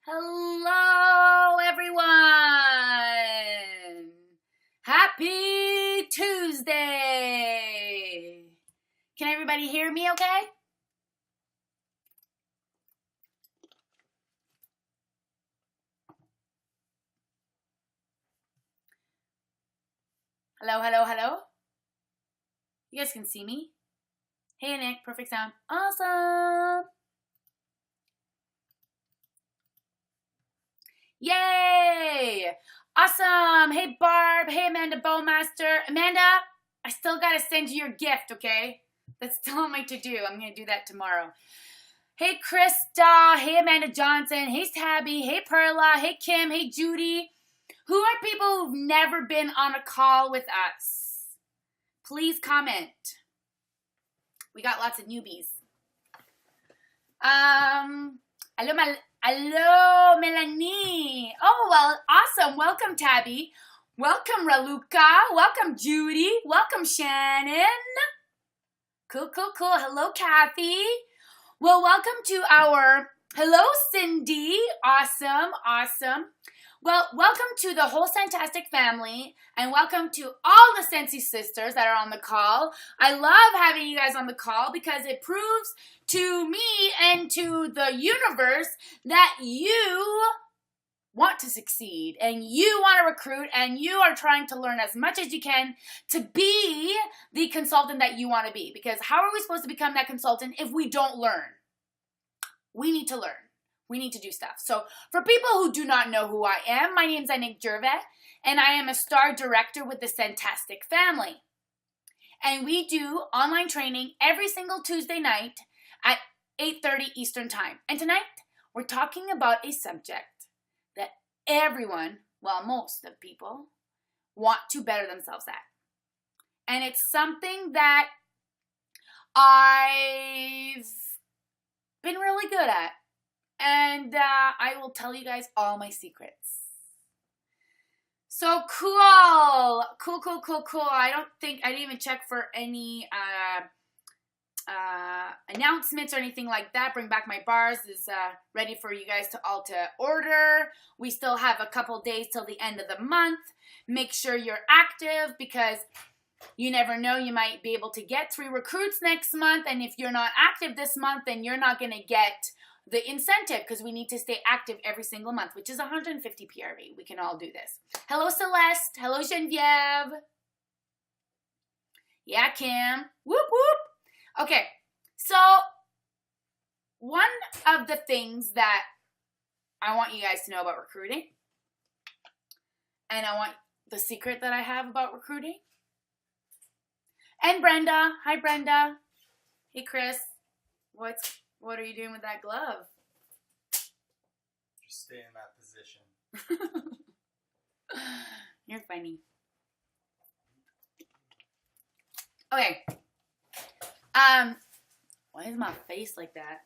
Hello, everyone. Happy Tuesday. Can everybody hear me okay? Hello, hello, hello. You guys can see me? Hey, Anick, perfect sound. Awesome. Yay! Awesome! Hey, Barb. Hey, Amanda Bowmaster. Amanda, I still gotta send you your gift, okay? That's still on my to-do. I'm gonna do that tomorrow. Hey, Krista. Hey, Amanda Johnson. Hey, Tabby. Hey, Perla. Hey, Kim. Hey, Judy. Who are people who've never been on a call with us? Please comment. We got lots of newbies. Hello, Melanie. Oh, well, awesome. Welcome, Tabby. Welcome, Raluca. Welcome, Judy. Welcome, Shannon. Cool, cool, cool. Hello, Kathy. Well, welcome to our, hello, Cindy. Awesome, awesome. Well, welcome to the whole Fantastic family, and welcome to all the Sensi sisters that are on the call. I love having you guys on the call because it proves to me and to the universe that you want to succeed and you want to recruit and you are trying to learn as much as you can to be the consultant that you want to be. Because how are we supposed to become that consultant if we don't learn? We need to learn. We need to do stuff. So for people who do not know who I am, my name is Anick, and I am a star director with the Fantastic family. And we do online training every single Tuesday night at 8:30 Eastern Time. And tonight, we're talking about a subject that everyone, well, most of people, want to better themselves at. And it's something that I've been really good at. And I will tell you guys all my secrets. So cool. Cool, cool, cool, cool. I didn't even check for any announcements or anything like that. Bring Back My Bars is ready for you guys to all to order. We still have a couple days till the end of the month. Make sure you're active because you never know, you might be able to get 3 recruits next month. And if you're not active this month, then you're not going to get the incentive because we need to stay active every single month, which is 150 PRV. We can all do this. Hello, Celeste. Hello, Genevieve. Yeah, Kim. Whoop, whoop. Okay, so one of the things that I want you guys to know about recruiting, and I want the secret that I have about recruiting, and Brenda. Hi, Brenda. Hey, Chris. What are you doing with that glove? Just stay in that position. You're funny. Okay. Why is my face like that?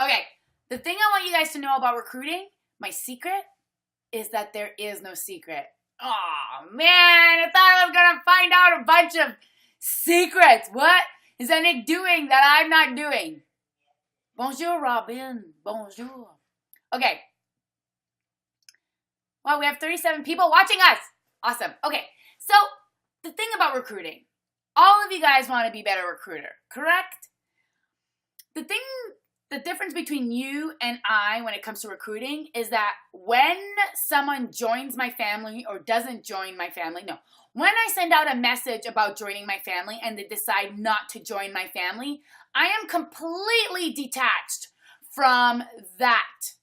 Okay. The thing I want you guys to know about recruiting, my secret, is that there is no secret. Oh, man. I thought I was going to find out a bunch of secrets. What is Anick doing that I'm not doing? Bonjour, Robin. Bonjour. Okay. Well, we have 37 people watching us. Awesome. Okay. So, the thing about recruiting, all of you guys want to be a better recruiter, correct? The difference between you and I when it comes to recruiting is that when someone joins my family or doesn't join my family, no. When I send out a message about joining my family and they decide not to join my family, I am completely detached from that,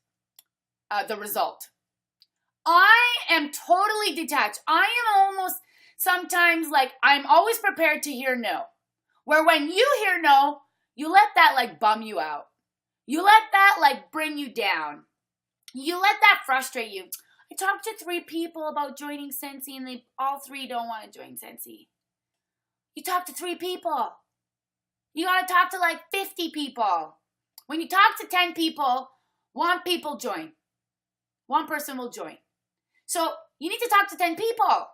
the result. I am totally detached. I am almost sometimes like I'm always prepared to hear no. Where when you hear no, you let that like bum you out. You let that like bring you down. You let that frustrate you. I talked to 3 people about joining Sensi and they all 3 don't want to join Sensi. You talk to 3 people. You got to talk to like 50 people. When you talk to 10 people, 1 people join. 1 person will join. So you need to talk to 10 people.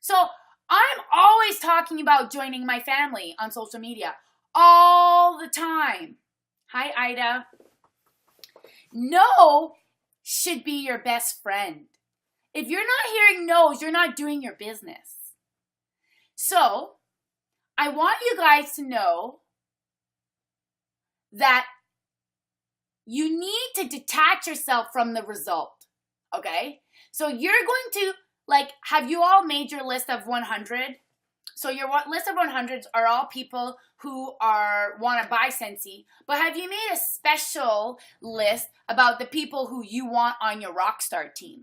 So I'm always talking about joining my family on social media all the time. Hi, Ida. No should be your best friend. If you're not hearing no's, you're not doing your business. So, I want you guys to know that you need to detach yourself from the result, okay? So you're going to, have you all made your list of 100? So your list of 100s are all people who want to buy Scentsy, but have you made a special list about the people who you want on your Rockstar team?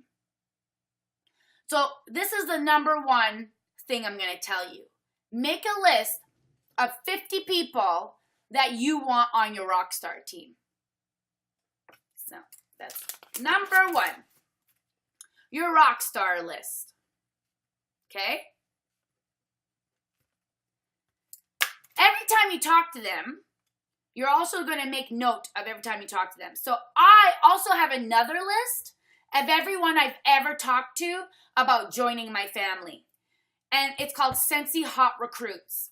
So this is the number one thing I'm going to tell you. Make a list of 50 people that you want on your Rockstar team. So that's number one. Your Rockstar list. Okay? Every time you talk to them, you're also going to make note of every time you talk to them. So I also have another list of everyone I've ever talked to about joining my family. And it's called Scentsy Hot Recruits.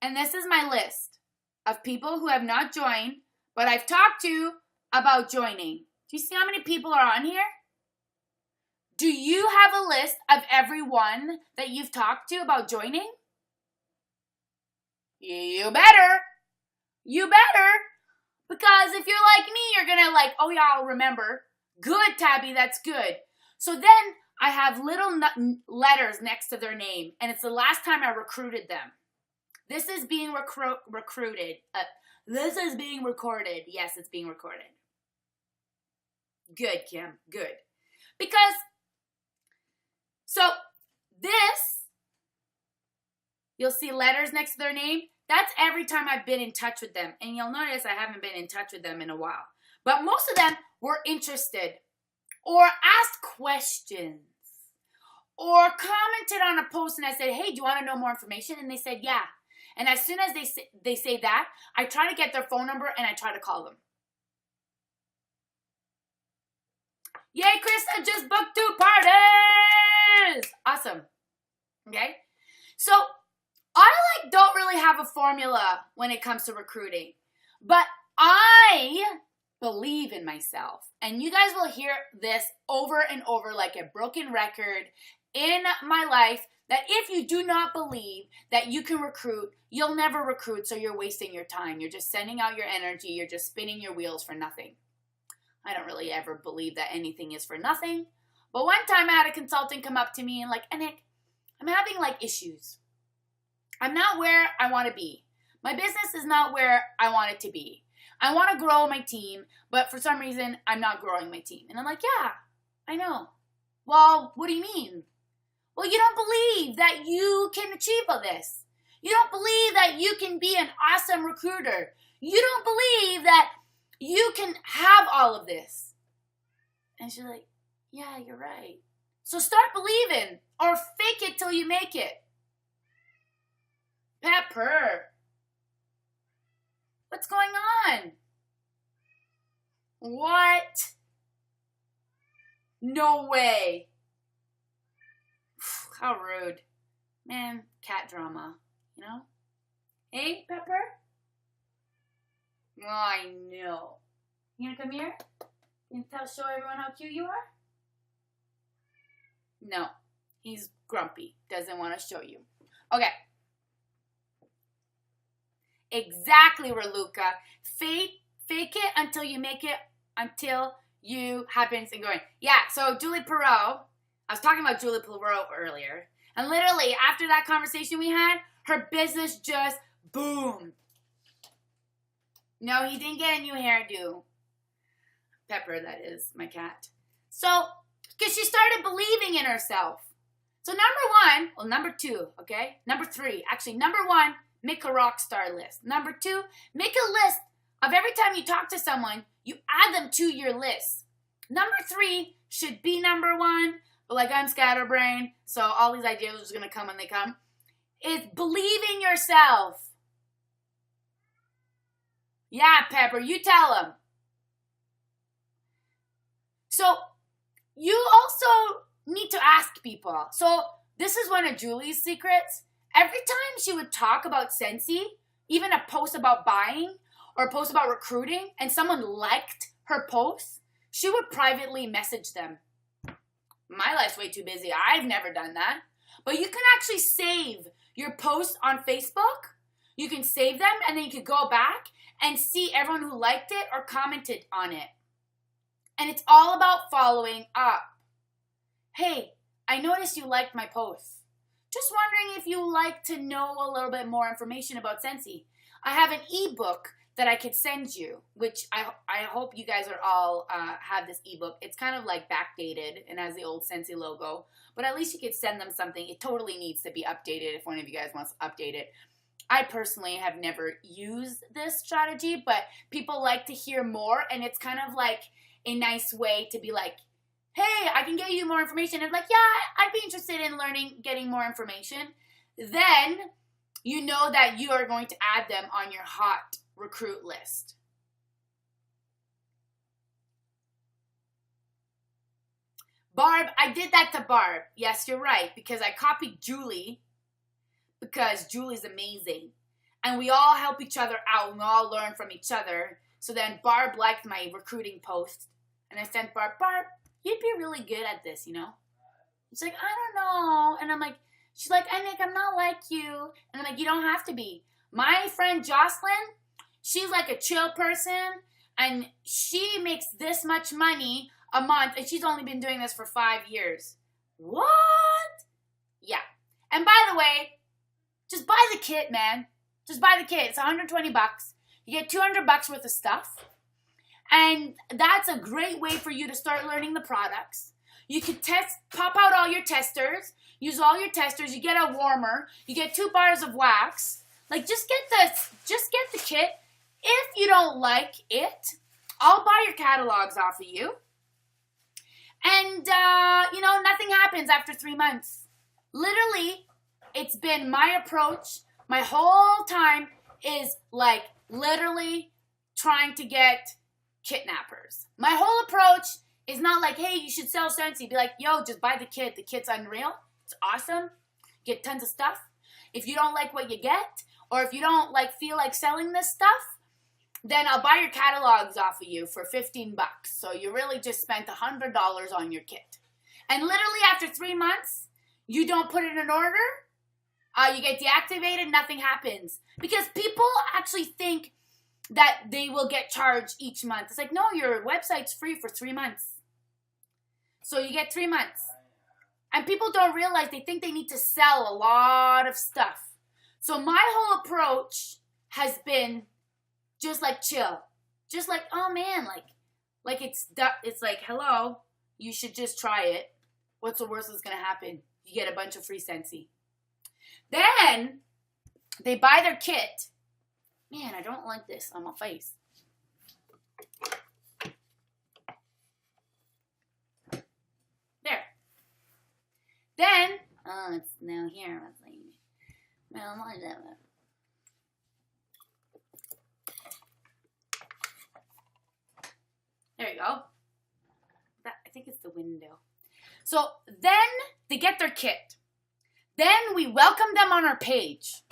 And this is my list of people who have not joined, but I've talked to about joining. Do you see how many people are on here? Do you have a list of everyone that you've talked to about joining? You better. You better. Because if you're like me, you're going to oh yeah, I'll remember. Good, Tabby, that's good. So then I have little letters next to their name, and it's the last time I recruited them. This is being recruited. This is being recorded. Yes, it's being recorded. Good, Kim. Good. Because, so this, you'll see letters next to their name. That's every time I've been in touch with them. And you'll notice I haven't been in touch with them in a while. But most of them were interested or asked questions or commented on a post, and I said, hey, do you want to know more information? And they said, yeah. And as soon as they say that, I try to get their phone number and I try to call them. Yay, Krista just booked 2 parties! Awesome. Okay? So, I don't really have a formula when it comes to recruiting. But I believe in myself. And you guys will hear this over and over like a broken record in my life, that if you do not believe that you can recruit, you'll never recruit, so you're wasting your time. You're just sending out your energy. You're just spinning your wheels for nothing. I don't really ever believe that anything is for nothing. But one time I had a consultant come up to me and Anick, I'm having issues. I'm not where I want to be. My business is not where I want it to be. I want to grow my team, but for some reason, I'm not growing my team. And I'm like, yeah, I know. Well, what do you mean? Well, you don't believe that you can achieve all this. You don't believe that you can be an awesome recruiter. You don't believe that you can have all of this. And she's like, yeah, you're right. So start believing or fake it till you make it. Pepper. What's going on? What? No way. How rude. Man, cat drama, you know? Hey, Pepper? Oh, I know. You gonna come here? You gonna show everyone how cute you are? No. He's grumpy. Doesn't want to show you. Okay. Exactly, Raluca. Fake it until you make it, until you happens and going. Yeah, so Julie Perot, I was talking about Julie Perot earlier, and literally after that conversation we had, her business just boomed. No, he didn't get a new hairdo. Pepper, that is, my cat. So, because she started believing in herself. So number 2, okay? Number 3, actually, number 1, make a rock star list. Number 2, make a list of every time you talk to someone, you add them to your list. Number 3 should be number 1, but I'm scatterbrained, so all these ideas are just going to come when they come, is believe in yourself. Yeah, Pepper, you tell them. So, you also need to ask people. So, this is one of Julie's secrets. Every time she would talk about Scentsy, even a post about buying or a post about recruiting, and someone liked her posts, she would privately message them. My life's way too busy. I've never done that. But you can actually save your posts on Facebook. You can save them, and then you can go back and see everyone who liked it or commented on it. And it's all about following up. Hey, I noticed you liked my post. Just wondering if you like to know a little bit more information about Scentsy. I have an ebook that I could send you, which I hope you guys are all have this ebook. It's kind of like backdated and has the old Scentsy logo, but at least you could send them something. It totally needs to be updated if one of you guys wants to update it. I personally have never used this strategy, but people like to hear more, and it's kind of like a nice way to be like, hey, I can get you more information. And like, yeah, I'd be interested in getting more information. Then you know that you are going to add them on your hot recruit list. Barb, I did that to Barb. Yes, you're right, because I copied Julie, because Julie's amazing. And we all help each other out, and we all learn from each other. So then Barb liked my recruiting post, and I sent Barb, you'd be really good at this, you know? She's like, I don't know. And I'm like, she's like, Anick, I'm not like you. And I'm like, you don't have to be. My friend Jocelyn, she's like a chill person, and she makes this much money a month, and she's only been doing this for 5 years. What? Yeah. And by the way, just buy the kit, man. Just buy the kit. It's $120. You get $200 worth of stuff. And that's a great way for you to start learning the products. You could pop out all your testers, use all your testers, you get a warmer, you get 2 bars of wax. Like, just get the kit. If you don't like it, I'll buy your catalogs off of you. And, nothing happens after 3 months. Literally, it's been my approach my whole time is like literally trying to get kidnappers. My whole approach is not like, hey, you should sell Scentsy. Be like, yo, just buy the kit. The kit's unreal. It's awesome. Get tons of stuff. If you don't like what you get, or if you don't feel like selling this stuff, then I'll buy your catalogs off of you for $15. So you really just spent $100 on your kit. And literally after 3 months, you don't put it in order, you get deactivated, nothing happens. Because people actually think that they will get charged each month. It's like, no, your website's free for 3 months. So you get 3 months. And people don't realize, they think they need to sell a lot of stuff. So my whole approach has been just like chill. Just like, oh man, like it's like, hello, you should just try it. What's the worst that's going to happen? You get a bunch of free Scentsy. Then they buy their kit. Man, I don't like this on my face. There. Then, it's now here. Well, not that one. There you go. I think it's the window. So then they get their kit. Then we welcome them on our page.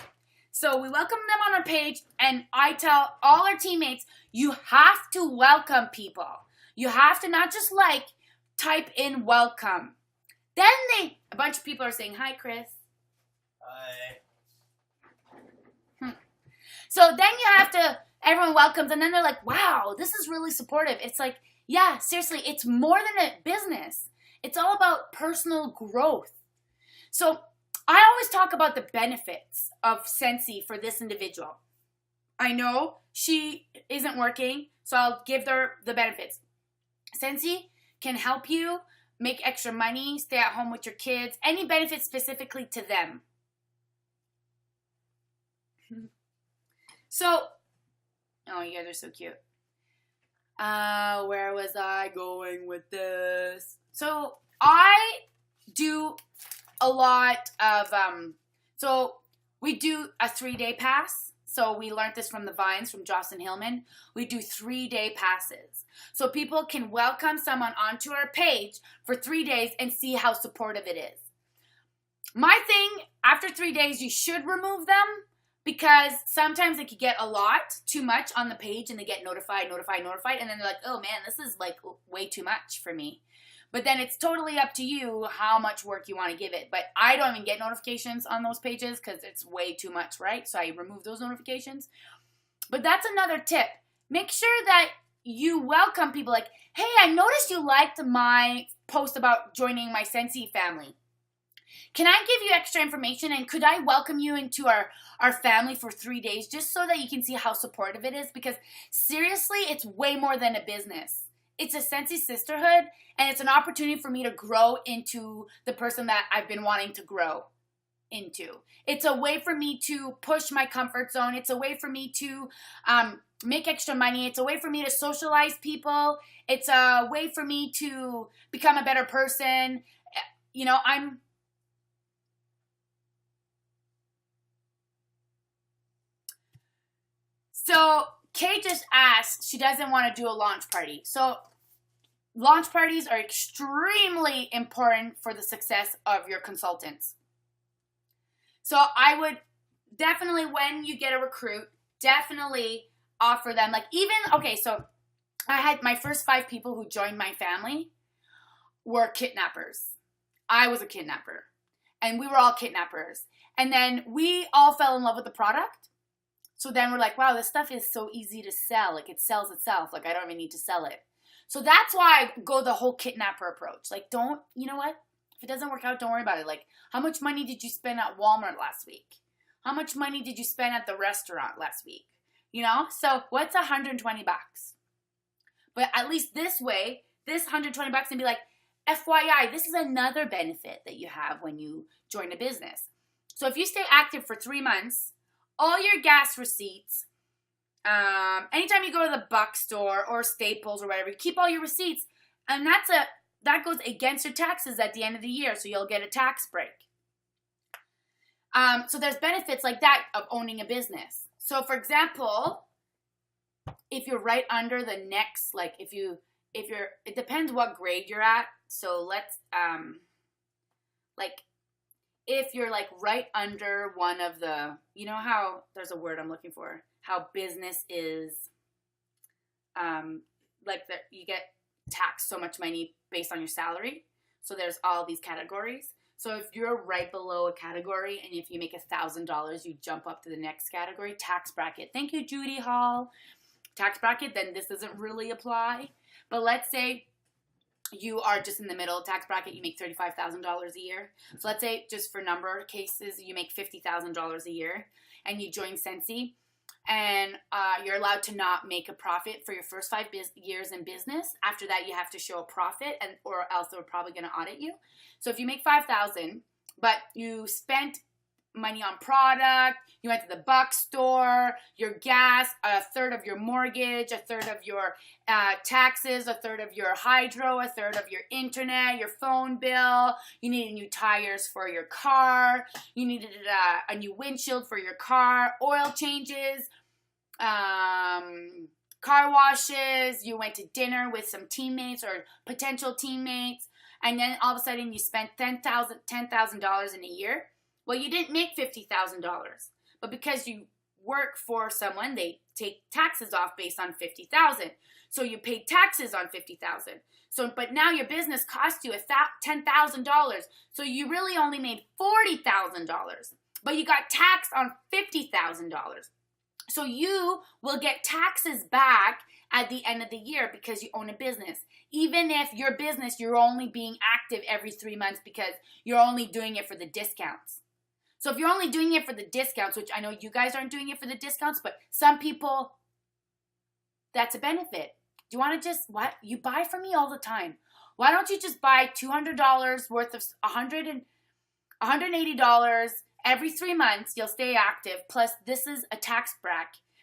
So we welcome them on our page, and I tell all our teammates, you have to welcome people. You have to not just type in welcome. Then a bunch of people are saying, hi, Chris. Hi. So then you have to, everyone welcomes, and then they're like, wow, this is really supportive. It's like, yeah, seriously, it's more than a business. It's all about personal growth. So I always talk about the benefits of Scentsy for this individual. I know she isn't working, so I'll give her the benefits. Scentsy can help you make extra money, stay at home with your kids, any benefits specifically to them. So, oh, you guys are so cute. Where was I going with this? So I do a lot of, so we do a 3-day pass. So we learned this from the Vines, from Jocelyn Hillman. We do 3-day passes. So people can welcome someone onto our page for 3 days and see how supportive it is. My thing, after 3 days, you should remove them. because sometimes they could get a lot too much on the page and they get notified, and then they're like, oh man, this is like way too much for me. But then it's totally up to you how much work you want to give it. But I don't even get notifications on those pages because it's way too much, right? So I remove those notifications. But that's another tip. Make sure that you welcome people like, hey, I noticed you liked my post about joining my Scentsy family. Can I give you extra information, and could I welcome you into our family for 3 days just so that you can see how supportive it is? Because seriously, it's way more than a business. It's a Scentsy sisterhood, and it's an opportunity for me to grow into the person that I've been wanting to grow into. It's a way for me to push my comfort zone. It's a way for me to make extra money. It's a way for me to socialize people. It's a way for me to become a better person. You know, So Kay just asked, she doesn't want to do a launch party. So launch parties are extremely important for the success of your consultants. So I would definitely, when you get a recruit, definitely offer them, like so I had my first 5 people who joined my family were kidnappers. I was a kidnapper, and we were all kidnappers. And then we all fell in love with the product. So then we're like, wow, this stuff is so easy to sell. Like, it sells itself. Like, I don't even need to sell it. So that's why I go the whole kidnapper approach. Like, you know what? If it doesn't work out, don't worry about it. Like, how much money did you spend at Walmart last week? How much money did you spend at the restaurant last week? You know? So what's $120? But at least this way, this $120 can be like, FYI, this is another benefit that you have when you join a business. So if you stay active for 3 months, all your gas receipts, anytime you go to the Buck store or Staples or whatever, you keep all your receipts, and that goes against your taxes at the end of the year, so you'll get a tax break. So there's benefits like that of owning a business. So for example, if you're right under the next, like if you're, it depends what grade you're at. So let's, like if you're like right under one of the, you know how, there's a word I'm looking for, how business is, like that you get taxed so much money based on your salary. So there's all these categories. So if you're right below a category and if you make $1,000, you jump up to the next category, tax bracket. Thank you, Judy Hall. Tax bracket, then this doesn't really apply. But let's say you are just in the middle tax bracket, you make $35,000 a year. So let's say, just for number cases, you make $50,000 a year and you join Scentsy, and you're allowed to not make a profit for your first 5 years in business. After that, you have to show a profit, or else they're probably going to audit you. So if you make $5,000, but you spent money on product, you went to the Buck store, your gas, a third of your mortgage, a third of your taxes, a third of your hydro, a third of your internet, your phone bill, you needed new tires for your car, you needed a new windshield for your car, oil changes, car washes, you went to dinner with some teammates or potential teammates, and then all of a sudden you spent $10,000 in a year. Well, you didn't make $50,000, but because you work for someone, they take taxes off based on $50,000. So you paid taxes on $50,000. So, but now your business cost you $10,000. So you really only made $40,000, but you got taxed on $50,000. So you will get taxes back at the end of the year because you own a business. Even if your business, you're only being active every 3 months because you're only doing it for the discounts. So if you're only doing it for the discounts, which I know you guys aren't doing it for the discounts, but some people, that's a benefit. Do you want to just, what? You buy from me all the time. Why don't you just buy $200 worth of $180 every 3 months? You'll stay active. Plus, this is a tax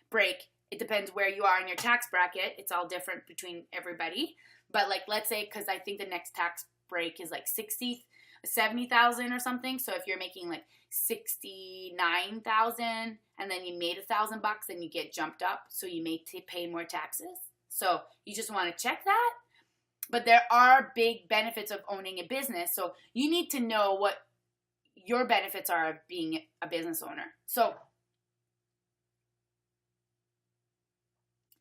break. It depends where you are in your tax bracket. It's all different between everybody. But like, let's say, because I think the next tax break is like 70,000 or something. So if you're making like 69,000 and then you made $1,000, then you get jumped up, so you may pay more taxes. So you just want to check that. But there are big benefits of owning a business, so you need to know what your benefits are of being a business owner. So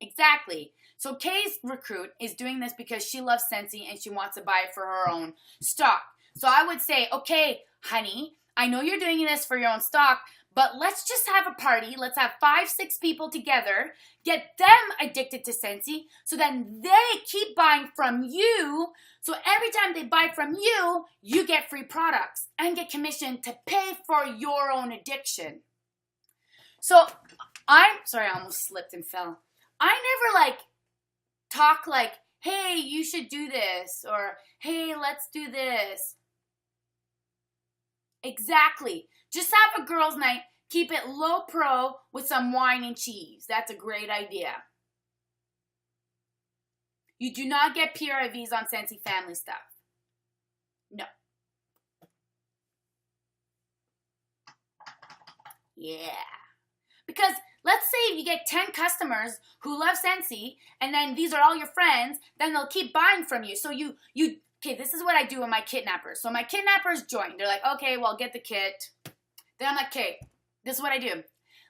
Exactly. So Kay's recruit is doing this because she loves Scentsy and she wants to buy it for her own stock. So I would say, okay, honey, I know you're doing this for your own stock, but let's just have a party. Let's have 5, 6 people together, get them addicted to Scentsy, so then they keep buying from you. So every time they buy from you, you get free products and get commission to pay for your own addiction. So sorry, I almost slipped and fell. I never talk like, hey, you should do this, or hey, let's do this. Exactly. Just have a girls' night. Keep it low pro with some wine and cheese. That's a great idea. You do not get PRVs on Scentsy family stuff. No. Yeah. Because let's say if you get 10 customers who love Scentsy, and then these are all your friends, then they'll keep buying from you. So okay, this is what I do with my kidnappers. So my kidnappers join. They're like, okay, well, get the kit. Then I'm like, okay, this is what I do.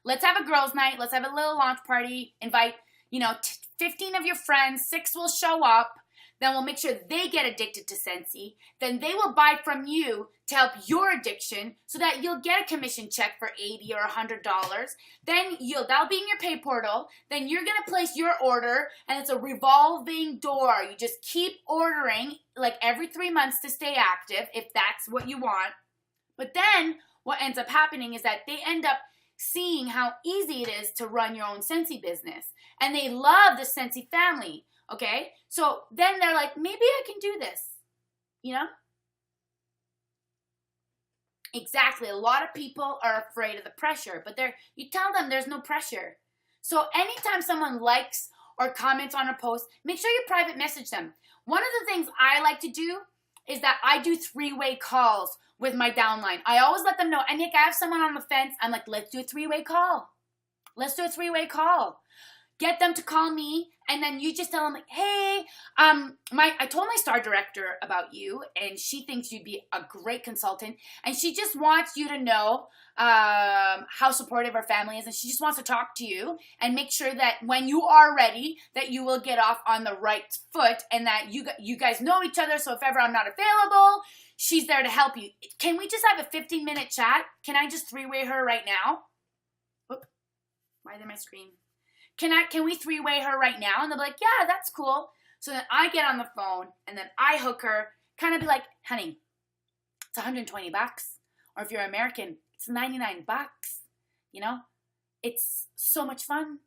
Let's have a girls' night. Let's have a little launch party. Invite, 15 of your friends. 6 will show up. Then we'll make sure they get addicted to Scentsy. Then they will buy from you to help your addiction so that you'll get a commission check for $80 or $100. Then that'll be in your pay portal. Then you're going to place your order, and it's a revolving door. You just keep ordering like every 3 months to stay active if that's what you want. But then what ends up happening is that they end up seeing how easy it is to run your own Scentsy business. And they love the Scentsy family. Okay, so then they're like, maybe I can do this, Exactly. A lot of people are afraid of the pressure, but you tell them there's no pressure. So anytime someone likes or comments on a post, make sure you private message them. One of the things I like to do is that I do 3-way calls with my downline. I always let them know, Anick, I have someone on the fence. I'm like, let's do a 3-way call. Let's do a 3-way call. Get them to call me, and then you just tell them, like, hey, I told my star director about you, and she thinks you'd be a great consultant, and she just wants you to know how supportive her family is, and she just wants to talk to you and make sure that when you are ready, that you will get off on the right foot, and that you guys know each other, so if ever I'm not available, she's there to help you. Can we just have a 15-minute chat? Can I just 3-way her right now? Whoop. Why did my screen? Can we 3-way her right now? And they'll be like, yeah, that's cool. So then I get on the phone and then I hook her, kind of be like, honey, it's $120. Or if you're American, it's $99. It's so much fun.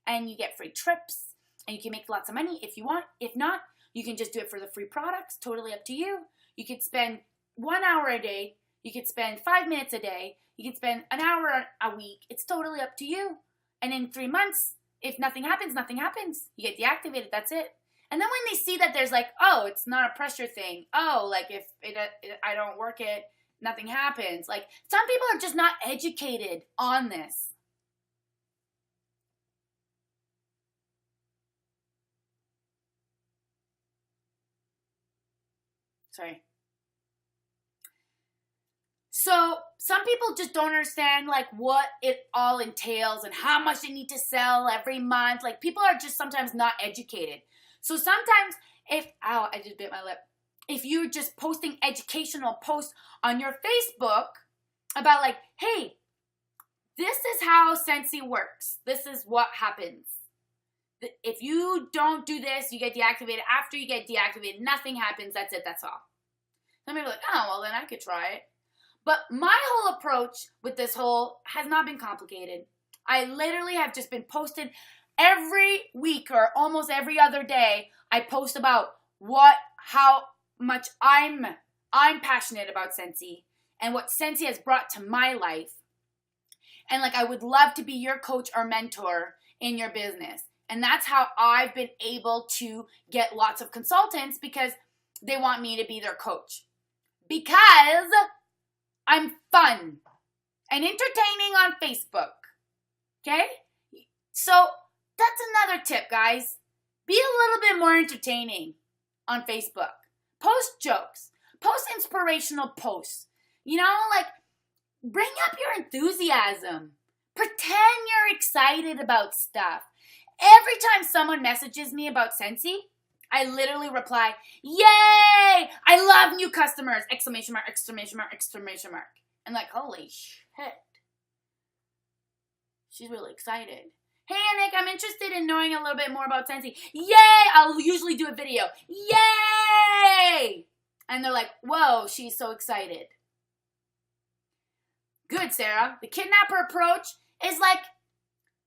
And you get free trips and you can make lots of money if you want. If not, you can just do it for the free products. Totally up to you. You could spend 1 hour a day. You could spend 5 minutes a day. You could spend an hour a week. It's totally up to you. And in 3 months, if nothing happens, nothing happens. You get deactivated, that's it. And then when they see that there's like, oh, it's not a pressure thing. Oh, like if I don't work it, nothing happens. Like some people are just not educated on this. Sorry. So some people just don't understand like what it all entails and how much they need to sell every month. Like people are just sometimes not educated. So sometimes I just bit my lip. If you're just posting educational posts on your Facebook about like, hey, this is how Scentsy works. This is what happens. If you don't do this, you get deactivated. After you get deactivated, nothing happens. That's it. That's all. Some people are like, oh, well, then I could try it. But my whole approach with this has not been complicated. I literally have just been posted every week or almost every other day. I post about how much I'm passionate about Scentsy and what Scentsy has brought to my life. And like I would love to be your coach or mentor in your business. And that's how I've been able to get lots of consultants because they want me to be their coach. Because I'm fun and entertaining on Facebook. Okay? So that's another tip, guys. Be a little bit more entertaining on Facebook. Post jokes. Post inspirational posts. Like bring up your enthusiasm. Pretend you're excited about stuff. every time someone messages me about Scentsy, I literally reply, yay! I love new customers! Exclamation mark, exclamation mark, exclamation mark. And like, holy shit. She's really excited. Hey, Anick, I'm interested in knowing a little bit more about Scentsy. Yay! I'll usually do a video. Yay! And they're like, whoa, she's so excited. Good, Sarah. The kidnapper approach is like,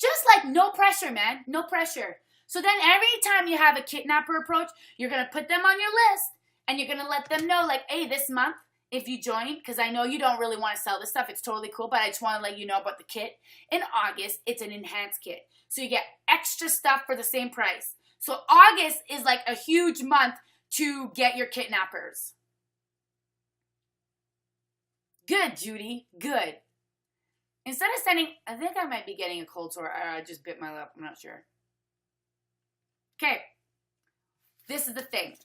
just like no pressure, man. No pressure. So then every time you have a kidnapper approach, you're going to put them on your list and you're going to let them know, like, hey, this month, if you join, because I know you don't really want to sell this stuff. It's totally cool, but I just want to let you know about the kit. In August, it's an enhanced kit. So you get extra stuff for the same price. So August is like a huge month to get your kidnappers. Good, Judy. Good. Instead of sending, I think I might be getting a cold sore. I just bit my lip. I'm not sure. Okay. This is the thing.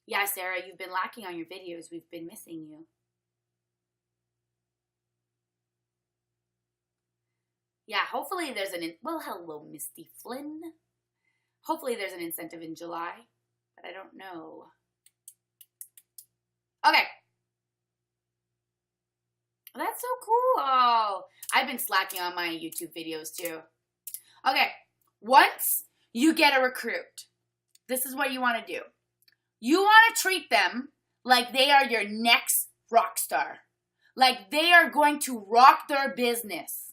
Yeah, Sarah, you've been lacking on your videos. We've been missing you. Yeah, hopefully there's well, hello, Misty Flynn. Hopefully there's an incentive in July, but I don't know. Okay. That's so cool. I've been slacking on my YouTube videos too. Okay. Once you get a recruit, this is what you want to do. You want to treat them like they are your next rock star. Like they are going to rock their business.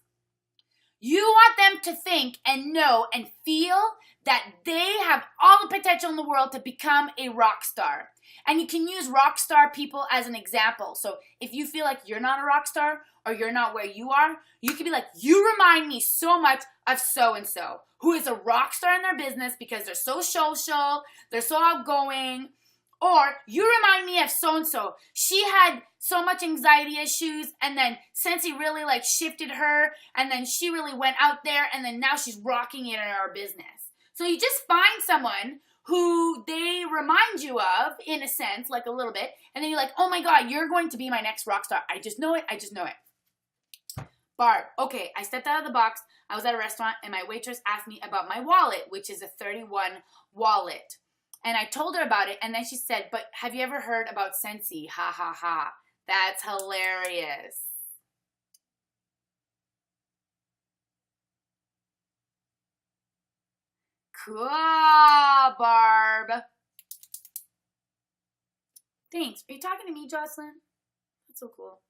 You want them to think and know and feel that they have all the potential in the world to become a rock star. And you can use rock star people as an example. So if you feel like you're not a rock star or you're not where you are, you can be like, you remind me so much of so-and-so who is a rock star in their business because they're so social, they're so outgoing. Or you remind me of so-and-so. She had so much anxiety issues and then Scentsy really like shifted her and then she really went out there and then now she's rocking it in our business. So you just find someone who they remind you of, in a sense, like a little bit, and then you're like, oh my God, you're going to be my next rock star. I just know it. I just know it. Barb, okay, I stepped out of the box. I was at a restaurant, and my waitress asked me about my wallet, which is a 31 wallet. And I told her about it, and then she said, but have you ever heard about Scentsy? Ha, ha, ha. That's hilarious. Cool, Barb. Thanks. Are you talking to me, Jocelyn? That's so cool.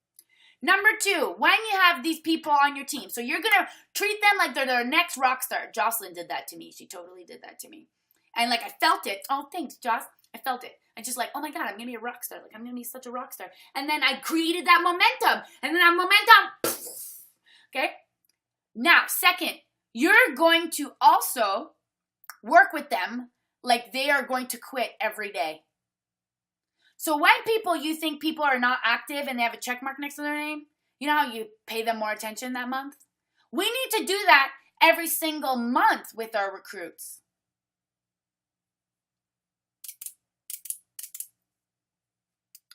Number 2, when you have these people on your team, so you're going to treat them like they're their next rock star. Jocelyn did that to me. She totally did that to me. And like I felt it. Oh, thanks, Joss. I felt it. I just like, oh my God, I'm going to be a rock star. Like I'm going to be such a rock star. And then I created that momentum. And then that momentum, okay? Now, second, you're going to also work with them like they are going to quit every day. So when you think people are not active and they have a check mark next to their name, you know how you pay them more attention that month? We need to do that every single month with our recruits.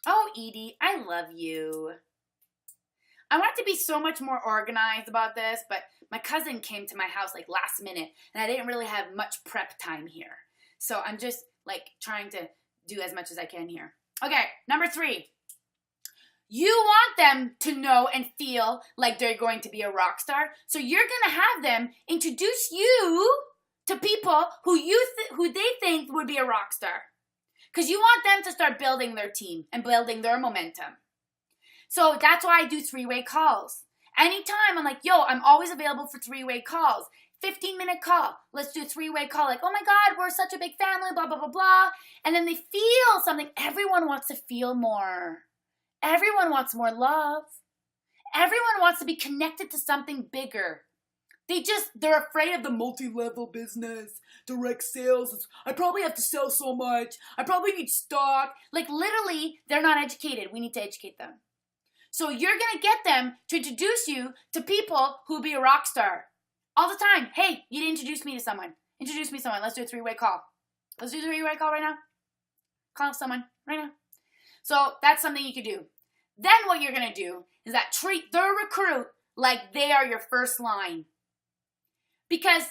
Oh, Edie, I love you. I want to be so much more organized about this, but my cousin came to my house like last minute, and I didn't really have much prep time here. So I'm just like trying to do as much as I can here. Okay, number 3. You want them to know and feel like they're going to be a rock star, so you're going to have them introduce you to people who they think would be a rock star. Because you want them to start building their team and building their momentum. So that's why I do 3-way calls. Anytime I'm like, yo, I'm always available for 3-way calls. 15-minute call. Let's do a 3-way call. Like, oh my God, we're such a big family, blah, blah, blah, blah. And then they feel something. Everyone wants to feel more. Everyone wants more love. Everyone wants to be connected to something bigger. They're afraid of the multi-level business, direct sales. I probably have to sell so much. I probably need stock. Like literally, they're not educated. We need to educate them. So you're going to get them to introduce you to people who'll be a rock star. All the time. Hey, you didn't introduce me to someone. Introduce me to someone. Let's do a 3-way call. Let's do a 3-way call right now. Call someone right now. So that's something you could do. Then what you're going to do is treat their recruit like they are your first line. Because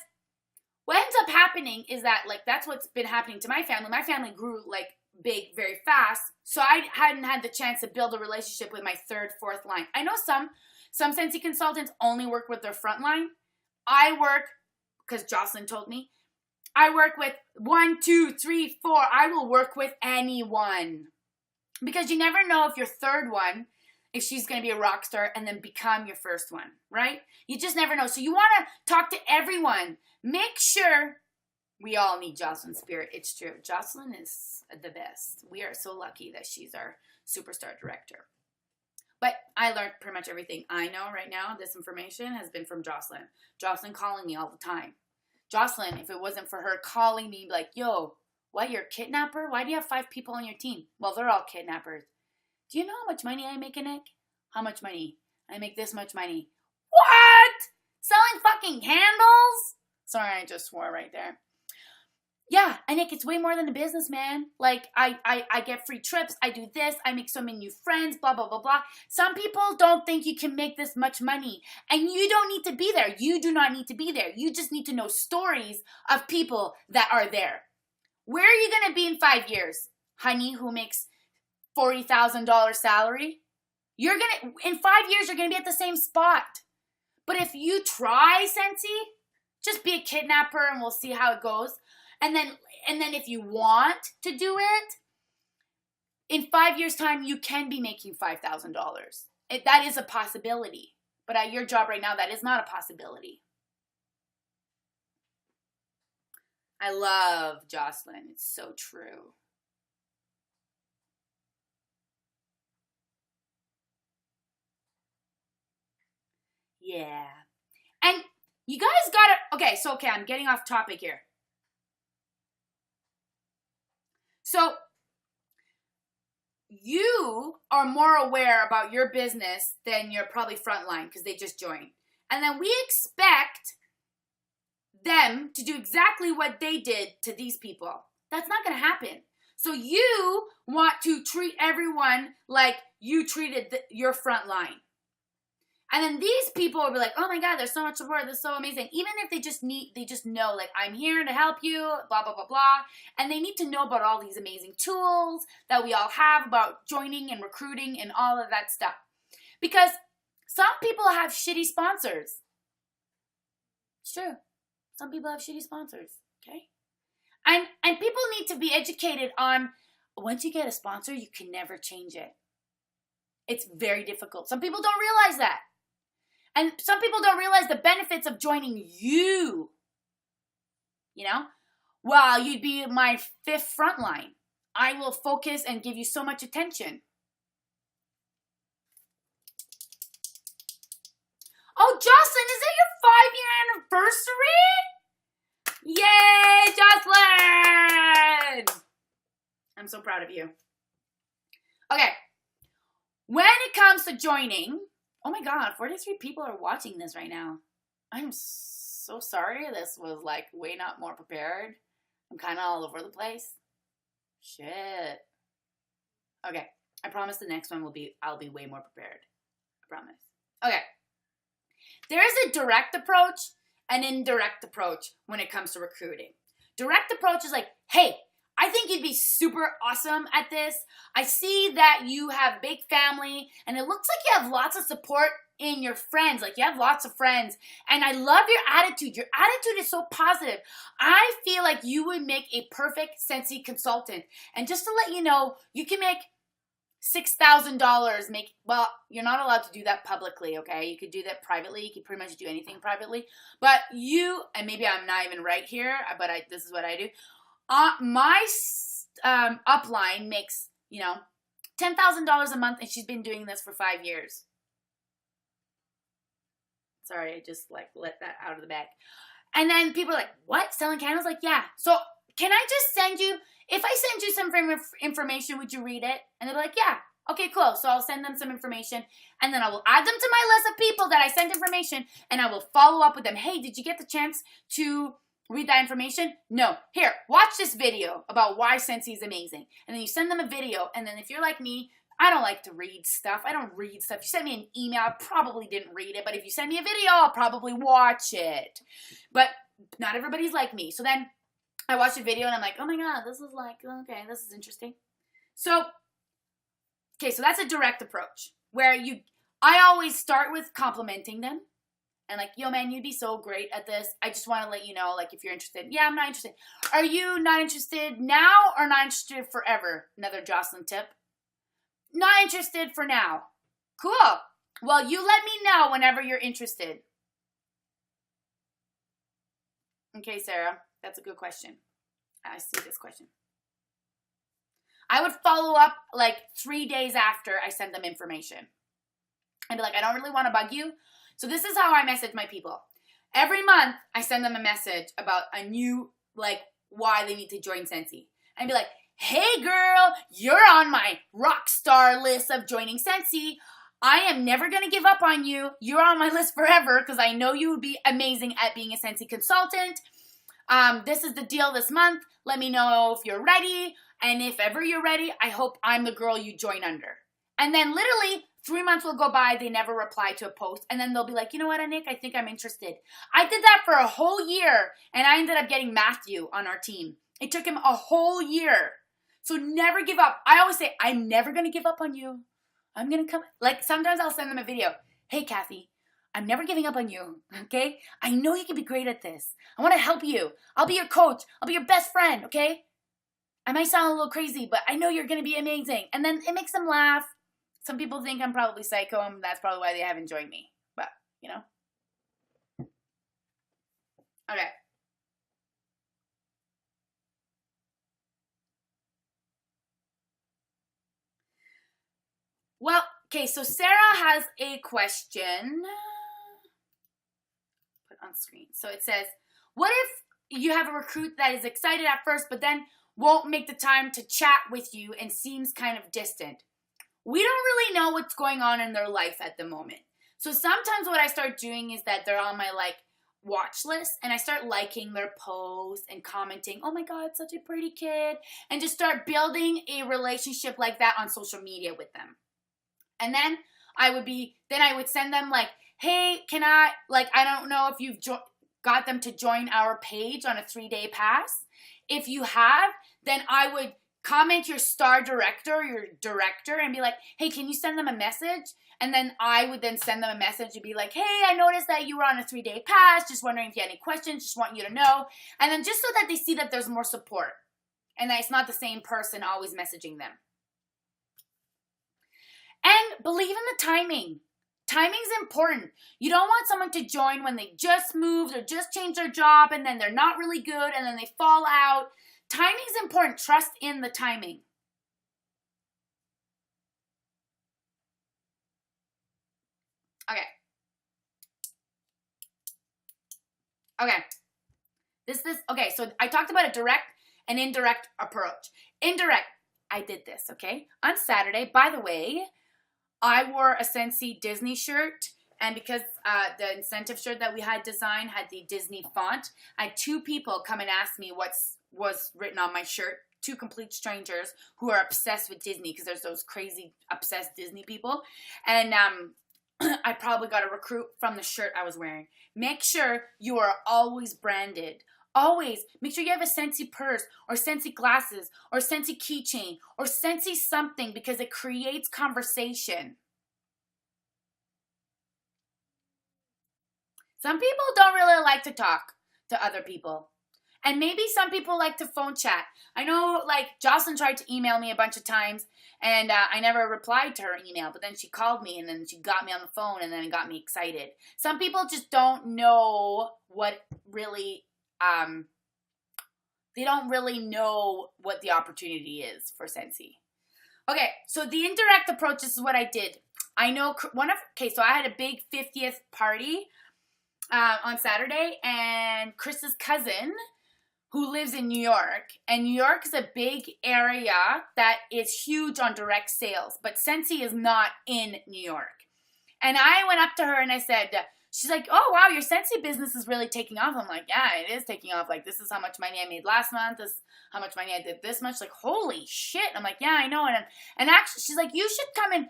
what ends up happening is that, like, that's what's been happening to my family. My family grew, like, big very fast, so I hadn't had the chance to build a relationship with my third, fourth line. I know some Scentsy consultants only work with their front line. I work, because Jocelyn told me, I work with 1, 2, 3, 4. I will work with anyone. Because you never know if your third one, if she's going to be a rock star and then become your first one, right? You just never know. So you want to talk to everyone. Make sure, we all need Jocelyn's spirit. It's true. Jocelyn is the best. We are so lucky that she's our superstar director. But I learned pretty much everything I know right now. This information has been from Jocelyn. Jocelyn calling me all the time. Jocelyn, if it wasn't for her calling me like, yo, what, you're a kidnapper? Why do you have 5 people on your team? Well, they're all kidnappers. Do you know how much money I make, Anick? How much money? I make this much money. What? Selling fucking candles? Sorry, I just swore right there. Yeah, Anick, it's way more than a business, man. Like, I get free trips, I do this, I make so many new friends, blah, blah, blah, blah. Some people don't think you can make this much money. And you don't need to be there. You do not need to be there. You just need to know stories of people that are there. Where are you going to be in 5 years? Honey who makes $40,000 salary? In 5 years, you're going to be at the same spot. But if you try, Scentsy, just be a kidnapper and we'll see how it goes. And then if you want to do it, in 5 years' time, you can be making $5,000. That is a possibility. But at your job right now, that is not a possibility. I love Jocelyn. It's so true. Yeah. And you guys gotta, okay, I'm getting off topic here. So, you are more aware about your business than your probably frontline because they just joined. And then we expect them to do exactly what they did to these people. That's not going to happen. So you want to treat everyone like you treated your front line. And then these people will be like, oh my God, there's so much support. This is so amazing. Even if they just know, like, I'm here to help you, blah, blah, blah, blah. And they need to know about all these amazing tools that we all have about joining and recruiting and all of that stuff. Because some people have shitty sponsors. It's true. Some people have shitty sponsors, okay? And people need to be educated on, once you get a sponsor, you can never change it. It's very difficult. Some people don't realize that. And some people don't realize the benefits of joining you. You know? Well, you'd be my 5th front line. I will focus and give you so much attention. Oh, Jocelyn, is it your 5-year anniversary? Yay, Jocelyn! I'm so proud of you. Okay. When it comes to joining, oh my God, 43 people are watching this right now. I'm so sorry. This was like way not more prepared. I'm kind of all over the place. Shit. Okay. I promise the next one I'll be way more prepared. I promise. Okay. There is a direct approach and indirect approach when it comes to recruiting. Direct approach is like, hey, I think you'd be super awesome at this. I see that you have big family and it looks like you have lots of support in your friends. Like you have lots of friends and I love your attitude. Your attitude is so positive. I feel like you would make a perfect Scentsy consultant. And just to let you know, you can make $6,000 well, you're not allowed to do that publicly, okay? You could do that privately. You could pretty much do anything privately. But and maybe I'm not even right here, but this is what I do. My upline makes, $10,000 a month, and she's been doing this for 5 years. Sorry, I just let that out of the bag. And then people are like, what? Selling candles? Like, yeah. So can I just send you, if I send you some information, would you read it? And they're like, yeah. Okay, cool. So I'll send them some information, and then I will add them to my list of people that I sent information, and I will follow up with them. Hey, did you get the chance to read that information? No. Here, watch this video about why Scentsy is amazing. And then you send them a video, and then if you're like me, I don't like to read stuff. I don't read stuff. If you send me an email, I probably didn't read it. But if you send me a video, I'll probably watch it. But not everybody's like me. So then I watched a video and I'm like, oh my God, this is like, okay, this is interesting. So, okay, so that's a direct approach where I always start with complimenting them. And like, yo, man, you'd be so great at this. I just want to let you know, like, if you're interested. Yeah, I'm not interested. Are you not interested now or not interested forever? Another Jocelyn tip. Not interested for now. Cool. Well, you let me know whenever you're interested. Okay, Sarah, that's a good question. I see this question. I would follow up like 3 days after I send them information. I'd be like, I don't really want to bug you. So this is how I message my people. Every month, I send them a message about a new, like, why they need to join Scentsy. I'd be like, hey girl, you're on my rock star list of joining Scentsy. I am never going to give up on you. You're on my list forever because I know you would be amazing at being a Scentsy consultant. This is the deal this month. Let me know if you're ready. And if ever you're ready, I hope I'm the girl you join under. And then literally 3 months will go by. They never reply to a post. And then they'll be like, you know what, Anick, I think I'm interested. I did that for a whole year. And I ended up getting Matthew on our team. It took him a whole year. So never give up. I always say, I'm never going to give up on you. I'm going to come. Like sometimes I'll send them a video. Hey, Kathy, I'm never giving up on you. Okay? I know you can be great at this. I want to help you. I'll be your coach. I'll be your best friend. Okay? I might sound a little crazy, but I know you're going to be amazing. And then it makes them laugh. Some people think I'm probably psycho, and that's probably why they haven't joined me. But, you know. Okay. Well, okay, so Sarah has a question. Put on screen. So it says, what if you have a recruit that is excited at first, but then won't make the time to chat with you and seems kind of distant? We don't really know what's going on in their life at the moment. So sometimes what I start doing is that they're on my watch list and I start liking their posts and commenting, oh my God, such a pretty kid, and just start building a relationship like that on social media with them. And then I would send them hey, can I don't know if you've got them to join our page on a 3-day pass. If you have, then I would comment your star director, your director, and be like, hey, can you send them a message? And then I would then send them a message and be like, hey, I noticed that you were on a 3-day pass. Just wondering if you had any questions. Just want you to know. And then just so that they see that there's more support and that it's not the same person always messaging them. And believe in the timing. Timing's important. You don't want someone to join when they just moved or just changed their job and then they're not really good and then they fall out. Timing's important. Trust in the timing. Okay. Okay, so I talked about a direct and indirect approach. Indirect, I did this, okay? On Saturday, by the way, I wore a Scentsy Disney shirt, and because the incentive shirt that we had designed had the Disney font, I had 2 people come and ask me what was written on my shirt. 2 complete strangers who are obsessed with Disney, because there's those crazy obsessed Disney people. And I probably got a recruit from the shirt I was wearing. Make sure you are always branded. Always. Make sure you have a Scentsy purse or Scentsy glasses or Scentsy keychain or Scentsy something, because it creates conversation. Some people don't really like to talk to other people. And maybe some people like to phone chat. I know, Jocelyn tried to email me a bunch of times, and I never replied to her email. But then she called me, and then she got me on the phone, and then it got me excited. Some people just don't know what really, they don't really know what the opportunity is for Scentsy. Okay, so the indirect approach, this is what I did. I know so I had a big 50th party on Saturday, and Chris's cousin, who lives in New York, and New York is a big area that is huge on direct sales, but Scentsy is not in New York. And I went up to her and I said, she's like, oh, wow, your Scentsy business is really taking off. I'm like, yeah, it is taking off. Like, this is how much money I made last month. This is how much money I did this much. Like, holy shit. I'm like, yeah, I know. And actually, she's like, you should come and,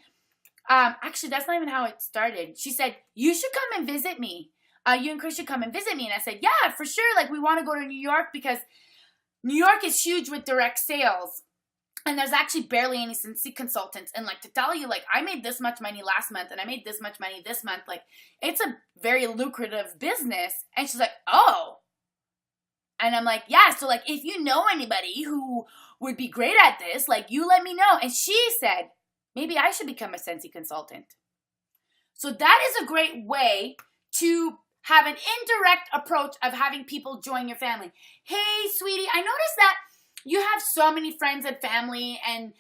actually, that's not even how it started. She said, you should come and visit me. You and Chris should come and visit me. And I said, yeah, for sure. Like, we want to go to New York because New York is huge with direct sales. And there's actually barely any Scentsy consultants. And, like, to tell you, like, I made this much money last month and I made this much money this month. Like, it's a very lucrative business. And she's like, oh. And I'm like, yeah, so, like, if you know anybody who would be great at this, like, you let me know. And she said, maybe I should become a Scentsy consultant. So that is a great way to have an indirect approach of having people join your family. Hey, sweetie, I noticed that you have so many friends and family, and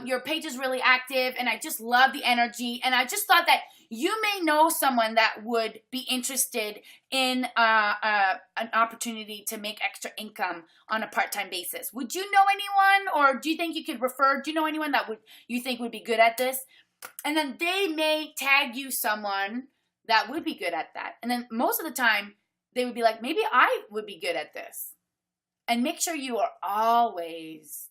your page is really active, and I just love the energy, and I just thought that you may know someone that would be interested in an opportunity to make extra income on a part-time basis. Would you know anyone, or do you think you could refer? Do you know anyone that you think would be good at this? And then they may tag you someone that would be good at that. And then most of the time, they would be like, maybe I would be good at this. And make sure you are always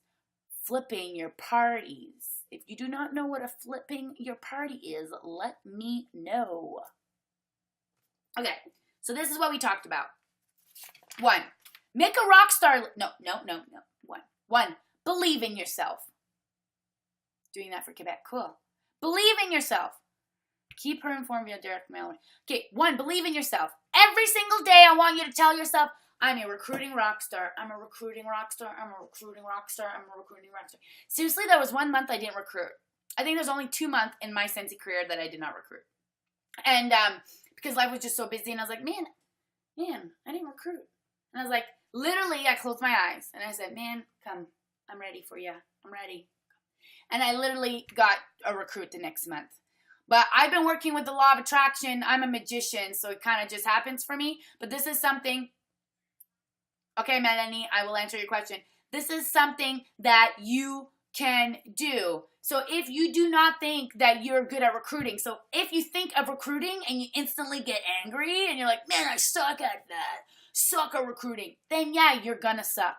flipping your parties. If you do not know what a flipping your party is, let me know. Okay, so this is what we talked about. 1, make a rock star. No. 1, believe in yourself. Doing that for Quebec. Cool. Believe in yourself. Keep her informed via direct mail. Okay, 1, believe in yourself. Every single day, I want you to tell yourself, I'm a recruiting rock star. I'm a recruiting rock star. I'm a recruiting rock star. I'm a recruiting rock star. Seriously, there was 1 month I didn't recruit. I think there's only 2 months in my Scentsy career that I did not recruit. And because life was just so busy, and I was like, man, I didn't recruit. And I was like, literally, I closed my eyes, and I said, man, come. I'm ready for you. I'm ready. And I literally got a recruit the next month. But I've been working with the law of attraction. I'm a magician, so it kind of just happens for me. But this is something... Okay, Melanie, I will answer your question. This is something that you can do. So if you do not think that you're good at recruiting, so if you think of recruiting and you instantly get angry and you're like, man, I suck at that, suck at recruiting, then yeah, you're gonna suck.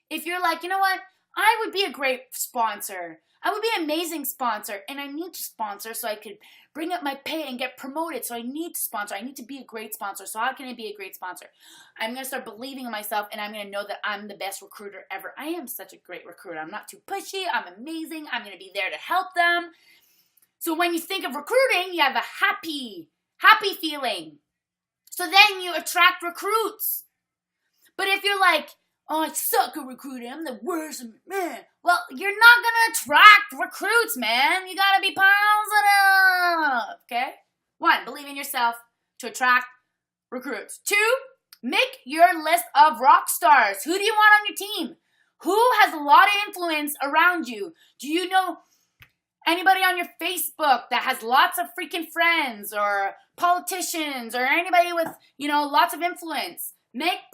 If you're like, you know what, I would be a great sponsor. I would be an amazing sponsor, and I need to sponsor so I could bring up my pay and get promoted. So I need to sponsor. I need to be a great sponsor. So how can I be a great sponsor? I'm going to start believing in myself, and I'm going to know that I'm the best recruiter ever. I am such a great recruiter. I'm not too pushy. I'm amazing. I'm going to be there to help them. So when you think of recruiting, you have a happy feeling. So then you attract recruits. But if you're like, oh, I suck at recruiting, I'm the worst, man. Well, you're not going to attract recruits, man. You got to be positive, okay? 1, believe in yourself to attract recruits. 2, make your list of rock stars. Who do you want on your team? Who has a lot of influence around you? Do you know anybody on your Facebook that has lots of freaking friends, or politicians, or anybody with, lots of influence?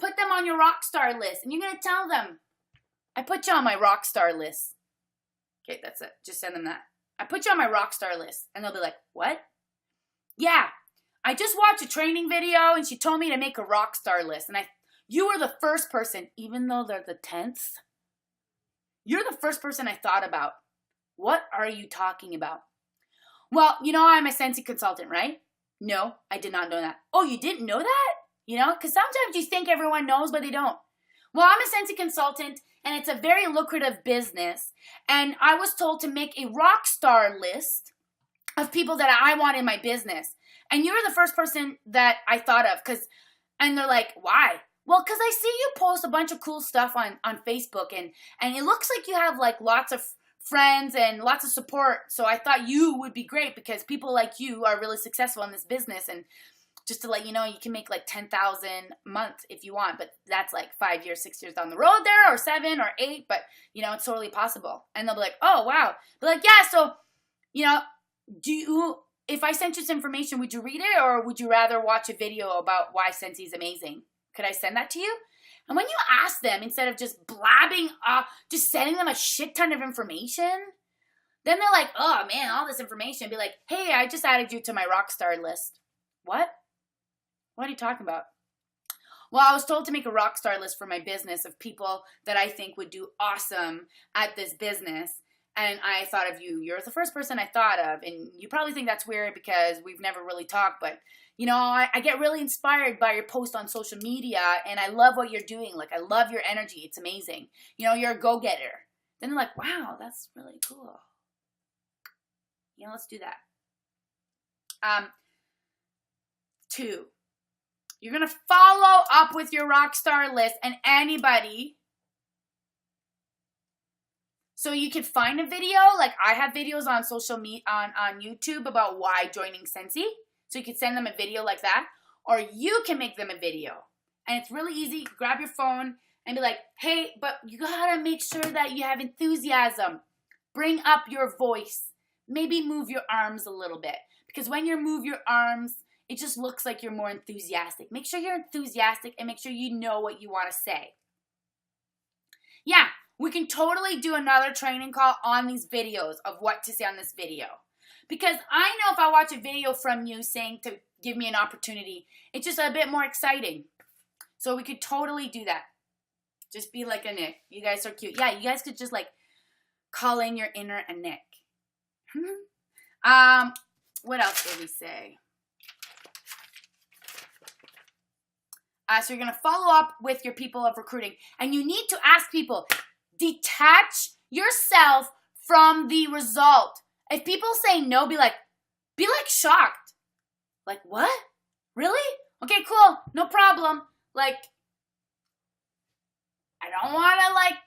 Put them on your rock star list, and you're going to tell them, I put you on my rock star list. Okay, that's it. Just send them that. I put you on my rock star list. And they'll be like, what? Yeah, I just watched a training video, and she told me to make a rock star list. And you were the first person, even though they're the 10th, you're the first person I thought about. What are you talking about? Well, I'm a Scentsy consultant, right? No, I did not know that. Oh, you didn't know that? Because sometimes you think everyone knows, but they don't. Well, I'm a Scentsy consultant, and it's a very lucrative business. And I was told to make a rock star list of people that I want in my business. And you were the first person that I thought of. And they're like, why? Well, because I see you post a bunch of cool stuff on Facebook. And it looks like you have lots of friends and lots of support. So I thought you would be great, because people like you are really successful in this business. And just to let you know, you can make $10,000 a month if you want, but that's 5 years, 6 years down the road there, or 7 or 8, but it's totally possible. And they'll be like, oh, wow. But yeah, so, if I sent you this information, would you read it, or would you rather watch a video about why Scentsy is amazing? Could I send that to you? And when you ask them, instead of just blabbing, just sending them a shit ton of information, then they're like, oh man, all this information. Be like, hey, I just added you to my rock star list. what? What are you talking about? Well, I was told to make a rock star list for my business of people that I think would do awesome at this business. And I thought of you. You're the first person I thought of. And you probably think that's weird because we've never really talked. But, you know, I get really inspired by your post on social media. And I love what you're doing. Like, I love your energy. It's amazing. You know, you're a go-getter. Then they're like, wow, that's really cool. You know, let's do that. 2. You're going to follow up with your rock star list and anybody. So you could find a video, like I have videos on social media, on YouTube about why joining Scentsy. So you could send them a video like that. Or you can make them a video. And it's really easy. Grab your phone and be like, hey, but you gotta make sure that you have enthusiasm. Bring up your voice. Maybe move your arms a little bit. Because when you move your arms, it just looks like you're more enthusiastic. Make sure you're enthusiastic and make sure you know what you want to say. Yeah, we can totally do another training call on these videos of what to say on this video. Because I know if I watch a video from you saying to give me an opportunity, it's just a bit more exciting. So we could totally do that. Just be like Anick. You guys are cute. Yeah, you guys could just like call in your inner Anick. What else did we say? So you're going to follow up with your people of recruiting. And you need to ask people, detach yourself from the result. If people say no, be like shocked. Like, what? Really? Okay, cool. No problem. Like, I don't want to, like,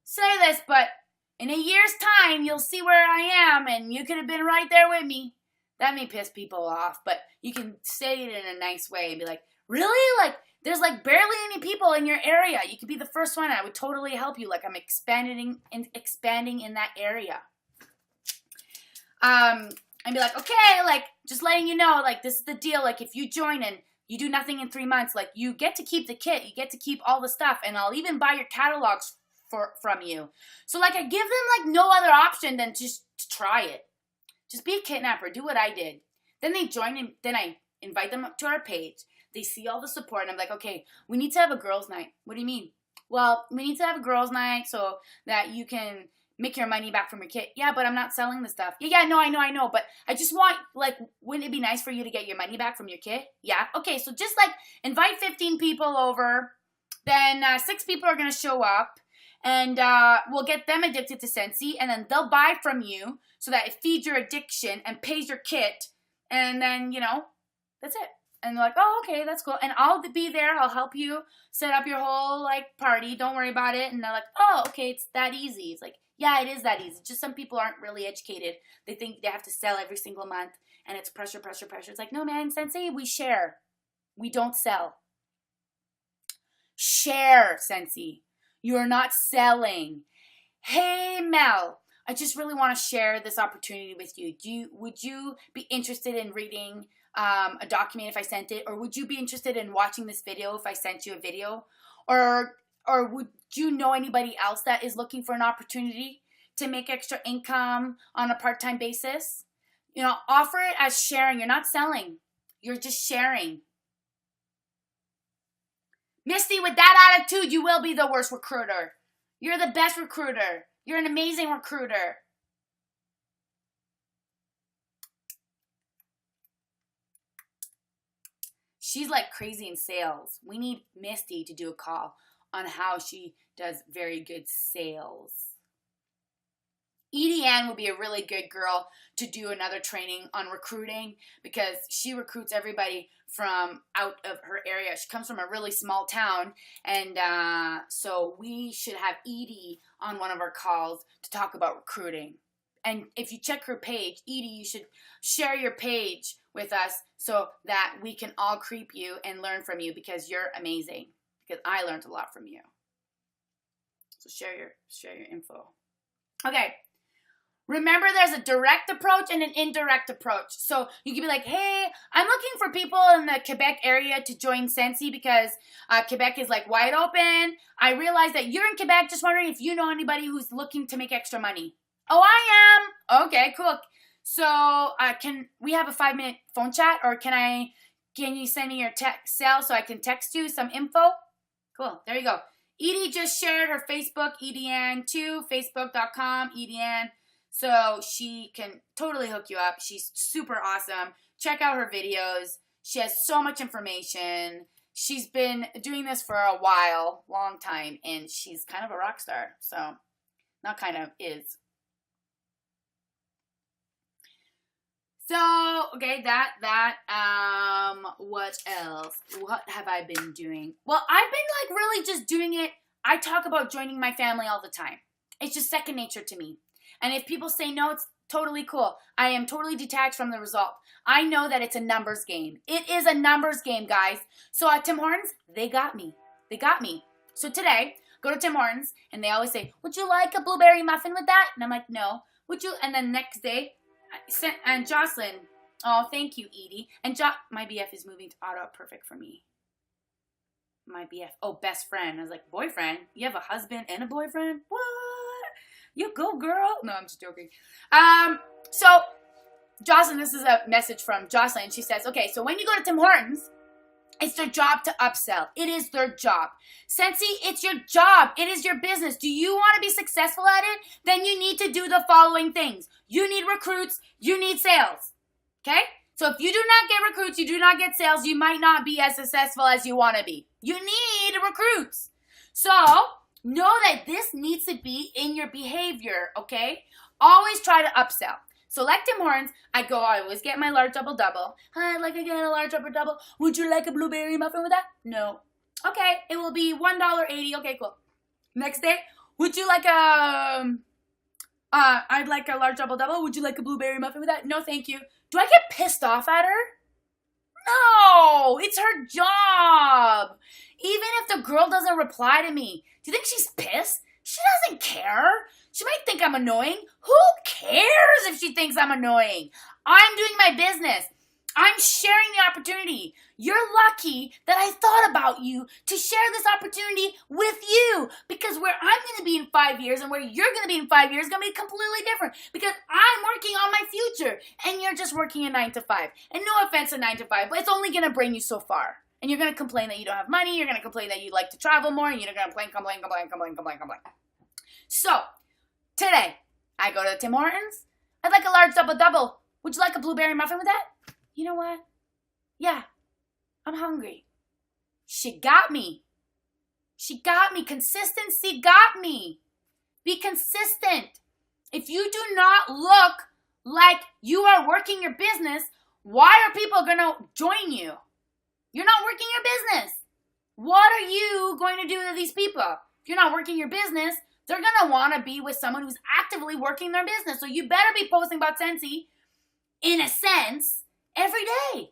say this, but in a year's time, you'll see where I am, and you could have been right there with me. That may piss people off, but you can say it in a nice way and be like, really? Like, there's like barely any people in your area. You could be the first one. I would totally help you. Like, I'm expanding in that area. And be like, okay, like, just letting you know, like, this is the deal. Like, if you join and you do nothing in 3 months, like, you get to keep the kit. You get to keep all the stuff. And I'll even buy your catalogs from you. So, like, I give them, like, no other option than just to try it. Just be a kidnapper. Do what I did. Then they join, and then I invite them up to our page. They see all the support, and I'm like, okay, we need to have a girls' night. What do you mean? Well, we need to have a girls' night so that you can make your money back from your kit. Yeah, but I'm not selling the stuff. Yeah, no, I know. But I just want, like, wouldn't it be nice for you to get your money back from your kit? Yeah. Okay, so just, like, invite 15 people over. Then 6 people are going to show up. And we'll get them addicted to Scentsy. And then they'll buy from you so that it feeds your addiction and pays your kit. And then, you know, that's it. And they're like, oh, okay, that's cool. And I'll be there. I'll help you set up your whole, like, party. Don't worry about it. And they're like, oh, okay, it's that easy. It's like, yeah, it is that easy. Just some people aren't really educated. They think they have to sell every single month. And it's pressure. It's like, no, man, Sensei, we share. We don't sell. Share, Sensei. You're not selling. Hey, Mel, I just really want to share this opportunity with you. Would you be interested in reading a document if I sent it? Or would you be interested in watching this video if I sent you a video? Or would you know anybody else that is looking for an opportunity to make extra income on a part-time basis? You know, offer it as sharing. You're not selling. You're just sharing. Misty, with that attitude, you will be the worst recruiter. You're the best recruiter. You're an amazing recruiter. She's like crazy in sales. We need Misty to do a call on how she does very good sales. Edie Ann would be a really good girl to do another training on recruiting because she recruits everybody from out of her area. She comes from a really small town, and so we should have Edie on one of our calls to talk about recruiting. And if you check her page, Edie, you should share your page with us so that we can all creep you and learn from you because you're amazing. Because I learned a lot from you. So share your info. Okay. Remember, there's a direct approach and an indirect approach. So you can be like, hey, I'm looking for people in the Quebec area to join Scentsy because Quebec is like wide open. I realize that you're in Quebec. Just wondering if you know anybody who's looking to make extra money. Oh, I am. Okay, cool. So can we have a 5-minute phone chat, or can I Can you send me your cell so I can text you some info? Cool. There you go. Edie just shared her Facebook, Edian2, facebook.com, Edian. So she can totally hook you up. She's super awesome. Check out her videos. She has so much information. She's been doing this for a while, long time, and she's kind of a rock star. So, not kind of, is. So, okay, what else? What have I been doing? Well, I've been like really just doing it. I talk about joining my family all the time. It's just second nature to me. And if people say no, it's totally cool. I am totally detached from the result. I know that it's a numbers game. It is a numbers game, guys. So at Tim Hortons, they got me. They got me. So today, go to Tim Hortons, and they always say, would you like a blueberry muffin with that? And I'm like, no. Would you? And then next day, and Jocelyn, oh, thank you, Edie. And my BF is moving to auto, perfect for me. My BF, oh, best friend. I was like, boyfriend? You have a husband and a boyfriend? What? You go, girl. No, I'm just joking. So, Jocelyn, this is a message from Jocelyn. She says, okay, so when you go to Tim Hortons, it's their job to upsell. It is their job. Sensi, it's your job. It is your business. Do you want to be successful at it? Then you need to do the following things. You need recruits. You need sales. Okay? So if you do not get recruits, you do not get sales, you might not be as successful as you want to be. You need recruits. So know that this needs to be in your behavior, okay? Always try to upsell. So like Tim Hortons, I always get my large double-double. Hi, I'd like to get a large double-double. Would you like a blueberry muffin with that? No. Okay, it will be $1.80. Okay, cool. Next day, would you like I'd like a large double-double. Would you like a blueberry muffin with that? No, thank you. Do I get pissed off at her? No, it's her job. Even if the girl doesn't reply to me, do you think she's pissed? She doesn't care. She might think I'm annoying. Who cares if she thinks I'm annoying? I'm doing my business. I'm sharing the opportunity. You're lucky that I thought about you to share this opportunity with you, because where I'm going to be in 5 years and where you're going to be in 5 years is going to be completely different, because I'm working on my future and you're just working a 9 to 5. And no offense to 9 to 5, but it's only going to bring you so far. And you're going to complain that you don't have money. You're going to complain that you like to travel more, and you're going to complain. So, today, I go to Tim Hortons. I'd like a large double-double. Would you like a blueberry muffin with that? You know what? Yeah, I'm hungry. She got me. She got me. Consistency got me. Be consistent. If you do not look like you are working your business, why are people going to join you? You're not working your business. What are you going to do to these people? If you're not working your business, they're going to want to be with someone who's actively working their business. So you better be posting about Sensi, in a sense, every day.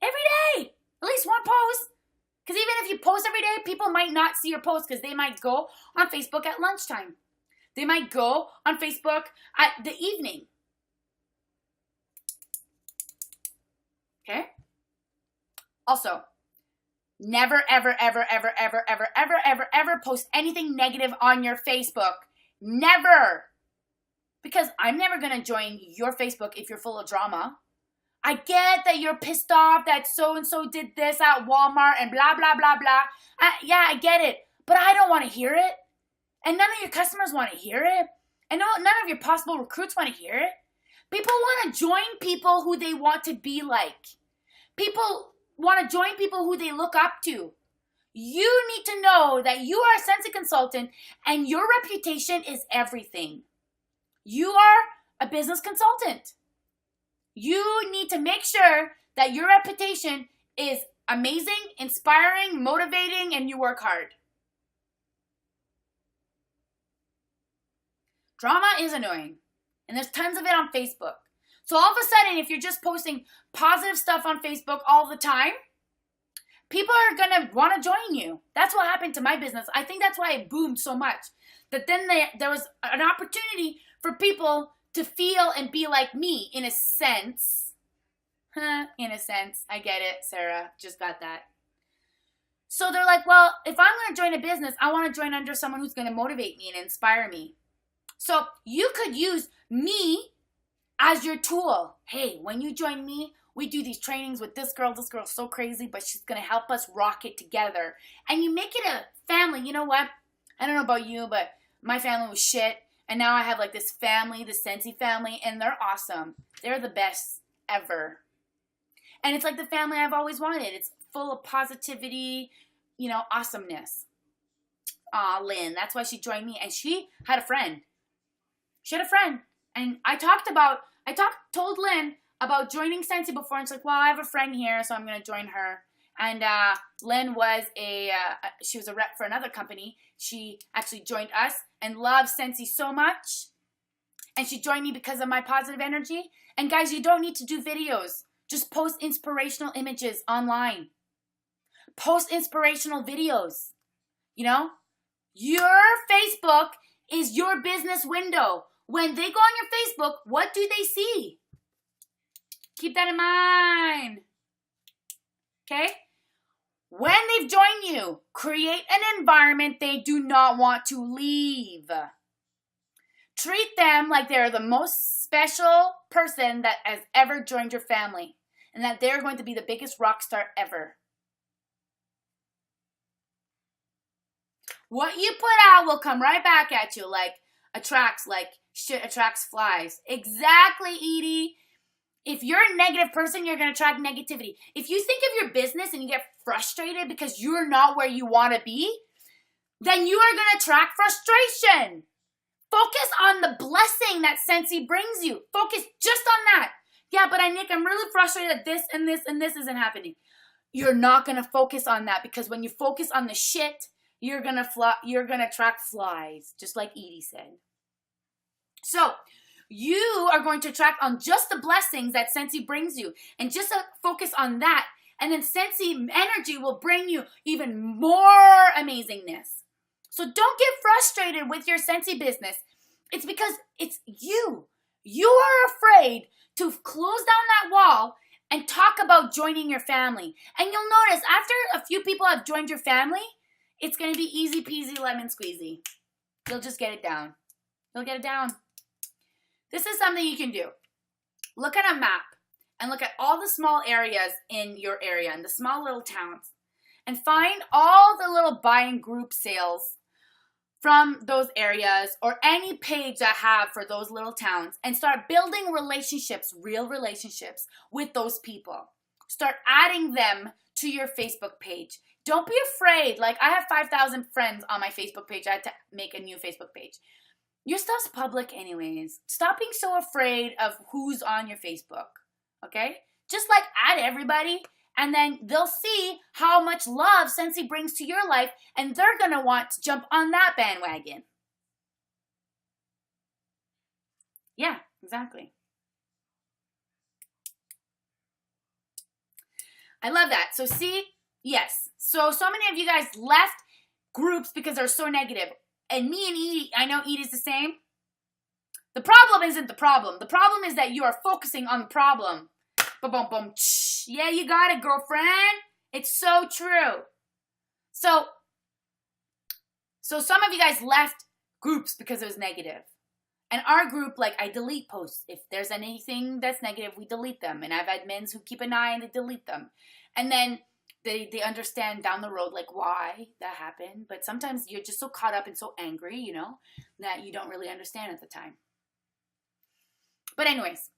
Every day. At least one post. Because even if you post every day, people might not see your post, because they might go on Facebook at lunchtime. They might go on Facebook at the evening. Okay? Also, never, ever, ever, ever, ever, ever, ever, ever, ever post anything negative on your Facebook. Never. Because I'm never going to join your Facebook if you're full of drama. I get that you're pissed off that so-and-so did this at Walmart and blah, blah, blah, blah. Yeah, I get it. But I don't want to hear it. And none of your customers want to hear it. And none of your possible recruits want to hear it. People want to join people who they want to be like. People want to join people who they look up to. You need to know that you are a Sensi consultant and your reputation is everything. You are a business consultant. You need to make sure that your reputation is amazing, inspiring, motivating, and you work hard. Drama is annoying, and there's tons of it on Facebook. So all of a sudden, if you're just posting positive stuff on Facebook all the time, people are going to want to join you. That's what happened to my business. I think that's why it boomed so much. That then there was an opportunity for people to feel and be like me, in a sense. In a sense. I get it, Sarah. Just got that. So they're like, well, if I'm going to join a business, I want to join under someone who's going to motivate me and inspire me. So you could use me as your tool. Hey, when you join me, we do these trainings with this girl's so crazy, but she's going to help us rock it together. And you make it a family. You know what? I don't know about you, but my family was shit. And now I have like this family, the Scentsy family, and they're awesome. They're the best ever. And it's like the family I've always wanted. It's full of positivity, you know, awesomeness. Aw, Lynn, that's why she joined me. And she had a friend. And I told Lynn about joining Scentsy before. And she's like, well, I have a friend here, so I'm going to join her. And Lynn was she was a rep for another company. She actually joined us and loves Scentsy so much. And she joined me because of my positive energy. And guys, you don't need to do videos. Just post inspirational images online. Post inspirational videos. You know? Your Facebook is your business window. When they go on your Facebook, what do they see? Keep that in mind. Okay? When they've joined you, create an environment they do not want to leave. Treat them like they're the most special person that has ever joined your family and that they're going to be the biggest rock star ever. What you put out will come right back at you like shit attracts flies. Exactly, Edie. If you're a negative person, you're going to attract negativity. If you think of your business and you get frustrated because you're not where you want to be, then you are going to attract frustration. Focus on the blessing that Scentsy brings you. Focus just on that. Yeah, but Anick, I'm really frustrated that this and this and this isn't happening. You're not going to focus on that because when you focus on the shit, you're going to attract flies, just like Edie said. So, you are going to attract on just the blessings that Scentsy brings you. And just focus on that. And then Scentsy energy will bring you even more amazingness. So don't get frustrated with your Scentsy business. It's because it's you. You are afraid to close down that wall and talk about joining your family. And you'll notice after a few people have joined your family, it's going to be easy peasy lemon squeezy. You'll just get it down. You'll get it down. This is something you can do. Look at a map and look at all the small areas in your area and the small little towns and find all the little buying group sales from those areas or any page I have for those little towns and start building relationships, real relationships with those people. Start adding them to your Facebook page. Don't be afraid. Like I have 5,000 friends on my Facebook page. I had to make a new Facebook page. Your stuff's public anyways. Stop being so afraid of who's on your Facebook, okay? Just like add everybody and then they'll see how much love Scentsy brings to your life and they're going to want to jump on that bandwagon. Yeah, exactly. I love that. So see, yes. So many of you guys left groups because they're so negative. And me and Edie, I know Edie's the same. The problem isn't the problem. The problem is that you are focusing on the problem. Boom, boom, yeah, you got it, girlfriend. It's so true. So some of you guys left groups because it was negative. And our group, like, I delete posts. If there's anything that's negative, we delete them. And I have admins who keep an eye and they delete them. And then they understand down the road, like, why that happened. But sometimes you're just so caught up and so angry, you know, that you don't really understand at the time. But anyways,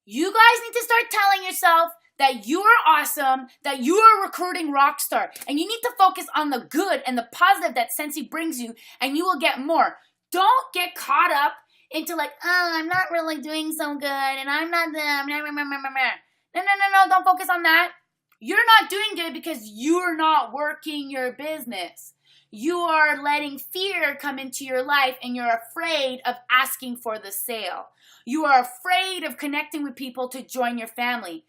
you guys need to start telling yourself that you are awesome, that you are a recruiting rock star. And you need to focus on the good and the positive that Scentsy brings you, and you will get more. Don't get caught up into like, oh, I'm not really doing so good, and I'm not them. No, don't focus on that. You're not doing good because you're not working your business. You are letting fear come into your life and you're afraid of asking for the sale. You are afraid of connecting with people to join your family.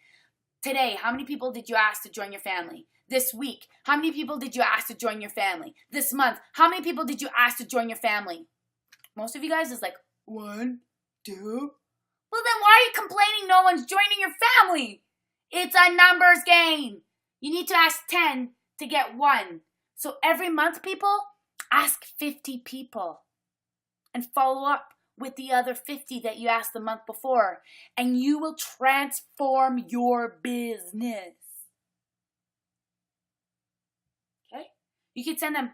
Today, how many people did you ask to join your family? This week, how many people did you ask to join your family? This month, how many people did you ask to join your family? Most of you guys is like, 1, 2. Well, then why are you complaining no one's joining your family? It's a numbers game. You need to ask 10 to get 1. So every month, people, ask 50 people and follow up with the other 50 that you asked the month before, and you will transform your business. Okay? You could send them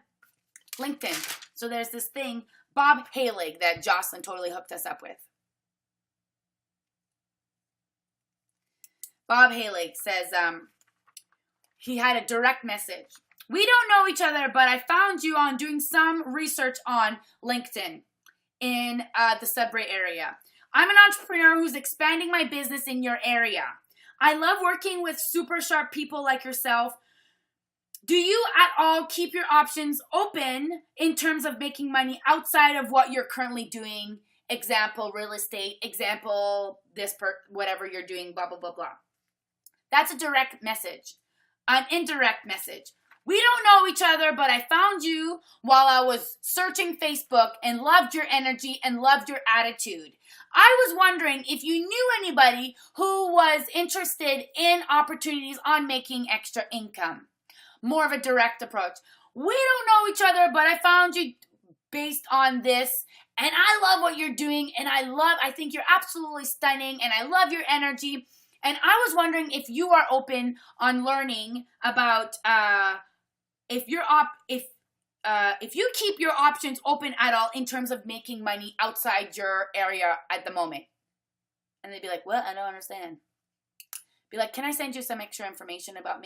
LinkedIn. So there's this thing, Bob Halig, that Jocelyn totally hooked us up with. Bob Halig says he had a direct message. We don't know each other, but I found you on doing some research on LinkedIn in the Sudbury area. I'm an entrepreneur who's expanding my business in your area. I love working with super sharp people like yourself. Do you at all keep your options open in terms of making money outside of what you're currently doing? Example, real estate. Example, whatever you're doing, blah, blah, blah, blah. That's a direct message. An indirect message. We don't know each other, but I found you while I was searching Facebook and loved your energy and loved your attitude. I was wondering if you knew anybody who was interested in opportunities on making extra income. More of a direct approach. We don't know each other, but I found you based on this, and I love what you're doing, and I think you're absolutely stunning, and I love your energy, and I was wondering if you are open on learning about if you keep your options open at all in terms of making money outside your area at the moment. And they'd be like, what? I don't understand. Be like, can I send you some extra information about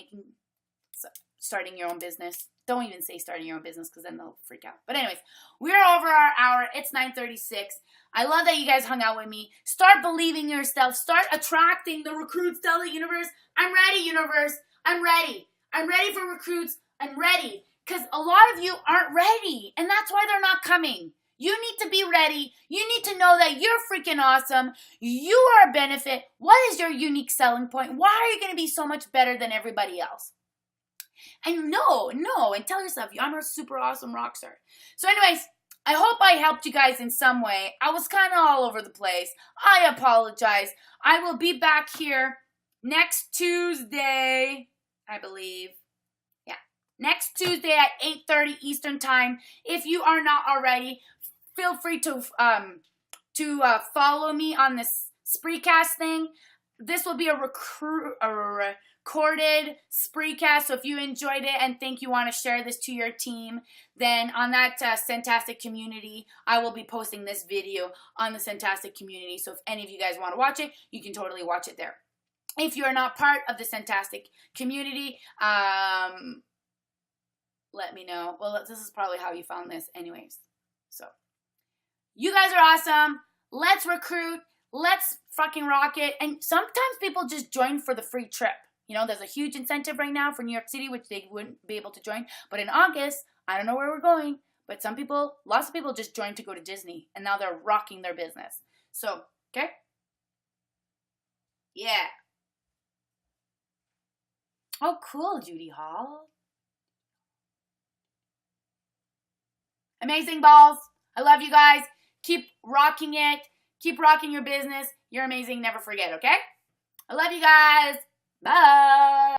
starting your own business? Don't even say starting your own business because then they'll freak out. But anyways, we're over our hour. It's 9:36. I love that you guys hung out with me. Start believing in yourself. Start attracting the recruits. Tell the universe, I'm ready, universe. I'm ready. I'm ready for recruits. I'm ready. Because a lot of you aren't ready. And that's why they're not coming. You need to be ready. You need to know that you're freaking awesome. You are a benefit. What is your unique selling point? Why are you going to be so much better than everybody else? And and tell yourself, I'm a super awesome rock star. So anyways, I hope I helped you guys in some way. I was kind of all over the place. I apologize. I will be back here next Tuesday, I believe. Yeah, next Tuesday at 8:30 Eastern Time. If you are not already, feel free to follow me on this spreecast thing. This will be a recorded spreecast, so if you enjoyed it and think you want to share this to your team, then on that Fantastic community, I will be posting this video on the Fantastic community. So if any of you guys want to watch it, you can totally watch it there. If you're not part of the Fantastic community, let me know. Well, this is probably how you found this anyways. So you guys are awesome. Let's recruit. Let's fucking rock it. And sometimes people just join for the free trip. You know, there's a huge incentive right now for New York City, which they wouldn't be able to join. But in August, I don't know where we're going, but lots of people just joined to go to Disney, and now they're rocking their business. So, okay? Yeah. Oh, cool, Judy Hall. Amazing balls. I love you guys. Keep rocking it. Keep rocking your business. You're amazing. Never forget, okay? I love you guys. Bye.